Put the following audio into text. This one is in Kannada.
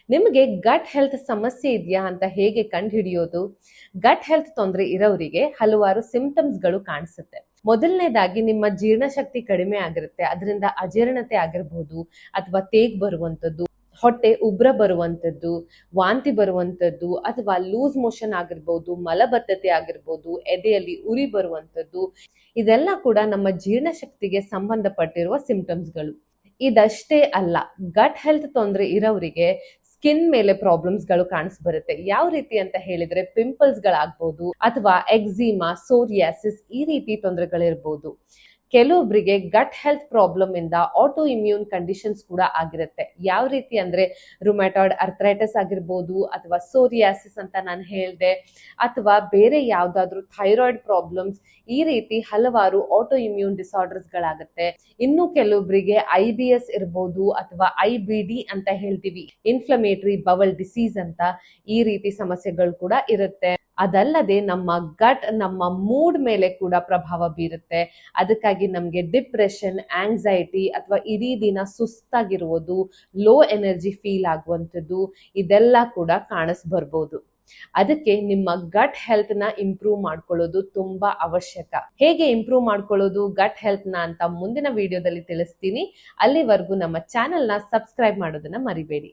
ನಿಮಗೆ ಗಟ್ ಹೆಲ್ತ್ ಸಮಸ್ಯೆ ಇದೆಯಾ ಅಂತ ಹೇಗೆ ಕಂಡುಹಿಡಿಯೋದು? ಗಟ್ ಹೆಲ್ತ್ ತೊಂದರೆ ಇರೋರಿಗೆ ಹಲವಾರು ಸಿಂಪ್ಟಮ್ಸ್ಗಳು ಕಾಣಿಸುತ್ತೆ. ಮೊದಲನೇದಾಗಿ ನಿಮ್ಮ ಜೀರ್ಣಶಕ್ತಿ ಕಡಿಮೆ ಆಗಿರುತ್ತೆ, ಅದರಿಂದ ಅಜೀರ್ಣತೆ ಆಗಿರಬಹುದು ಅಥವಾ ತೇಗ್ ಬರುವಂಥದ್ದು, ಹೊಟ್ಟೆ ಉಬ್ರ ಬರುವಂಥದ್ದು, ವಾಂತಿ ಬರುವಂಥದ್ದು ಅಥವಾ ಲೂಸ್ ಮೋಷನ್ ಆಗಿರ್ಬೋದು, ಮಲಬದ್ಧತೆ ಆಗಿರ್ಬೋದು, ಎದೆಯಲ್ಲಿ ಉರಿ ಬರುವಂಥದ್ದು, ಇದೆಲ್ಲ ಕೂಡ ನಮ್ಮ ಜೀರ್ಣಶಕ್ತಿಗೆ ಸಂಬಂಧಪಟ್ಟಿರುವ ಸಿಂಪ್ಟಮ್ಸ್ಗಳು. ಇದಷ್ಟೇ ಅಲ್ಲ, ಗಟ್ ಹೆಲ್ತ್ ತೊಂದರೆ ಇರೋರಿಗೆ ಸ್ಕಿನ್ ಮೇಲೆ ಪ್ರಾಬ್ಲಮ್ಸ್ಗಳು ಕಾಣಿಸ್ಬರುತ್ತೆ. ಯಾವ ರೀತಿ ಅಂತ ಹೇಳಿದ್ರೆ ಪಿಂಪಲ್ಸ್ ಗಳಾಗ್ಬೋದು ಅಥವಾ ಎಕ್ಸಿಮಾ, ಸೋರಿಯಾಸಿಸ್ ಈ ರೀತಿ ತೊಂದರೆಗಳಿರ್ಬೋದು. ಕೆಲವೊಬ್ಬರಿಗೆ ಗಟ್ ಹೆಲ್ತ್ ಪ್ರಾಬ್ಲಮ್ ಇಂದ ಆಟೋ ಇಮ್ಯೂನ್ ಕಂಡೀಷನ್ಸ್ ಕೂಡ ಆಗಿರುತ್ತೆ. ಯಾವ ರೀತಿ ಅಂದ್ರೆ ರುಮ್ಯಾಟಾಯ್ಡ್ ಅರ್ಥ್ರೈಟಿಸ್ ಆಗಿರ್ಬೋದು ಅಥವಾ ಸೋರಿಯಾಸಿಸ್ ಅಂತ ನಾನು ಹೇಳಿದೆ, ಅಥವಾ ಬೇರೆ ಯಾವ್ದಾದ್ರು ಥೈರಾಯ್ಡ್ ಪ್ರಾಬ್ಲಮ್ಸ್, ಈ ರೀತಿ ಹಲವಾರು ಆಟೋ ಇಮ್ಯೂನ್ ಡಿಸಾರ್ಡರ್ಸ್ ಗಳಾಗುತ್ತೆ. ಇನ್ನು ಕೆಲವೊಬ್ಬರಿಗೆ IBS ಇರ್ಬೋದು ಅಥವಾ IBD ಅಂತ ಹೇಳ್ತೀವಿ, ಇನ್ಫ್ಲಮೇಟರಿ ಬವಲ್ ಡಿಸೀಸ್ ಅಂತ, ಈ ರೀತಿ ಸಮಸ್ಯೆಗಳು ಕೂಡ ಇರುತ್ತೆ. ಅದಲ್ಲದೆ ನಮ್ಮ ಗಟ್ ನಮ್ಮ ಮೂಡ್ ಮೇಲೆ ಕೂಡ ಪ್ರಭಾವ ಬೀರುತ್ತೆ. ಅದಕ್ಕಾಗಿ ನಮಗೆ ಡಿಪ್ರೆಷನ್, ಆಂಗ್ಸೈಟಿ ಅಥವಾ ಇಡೀ ದಿನ ಸುಸ್ತಾಗಿರುವುದು, ಲೋ ಎನರ್ಜಿ ಫೀಲ್ ಆಗುವಂಥದ್ದು, ಇದೆಲ್ಲ ಕೂಡ ಕಾಣಿಸ್ಬರ್ಬೋದು. ಅದಕ್ಕೆ ನಿಮ್ಮ ಗಟ್ ಹೆಲ್ತ್ ನ ಇಂಪ್ರೂವ್ ಮಾಡ್ಕೊಳ್ಳೋದು ತುಂಬಾ ಅವಶ್ಯಕ. ಹೇಗೆ ಇಂಪ್ರೂವ್ ಮಾಡ್ಕೊಳ್ಳೋದು ಗಟ್ ಹೆಲ್ತ್ ನ ಅಂತ ಮುಂದಿನ ವಿಡಿಯೋದಲ್ಲಿ ತಿಳಿಸ್ತೀನಿ. ಅಲ್ಲಿವರೆಗೂ ನಮ್ಮ ಚಾನೆಲ್ ನ ಸಬ್ಸ್ಕ್ರೈಬ್ ಮಾಡೋದನ್ನ ಮರಿಬೇಡಿ.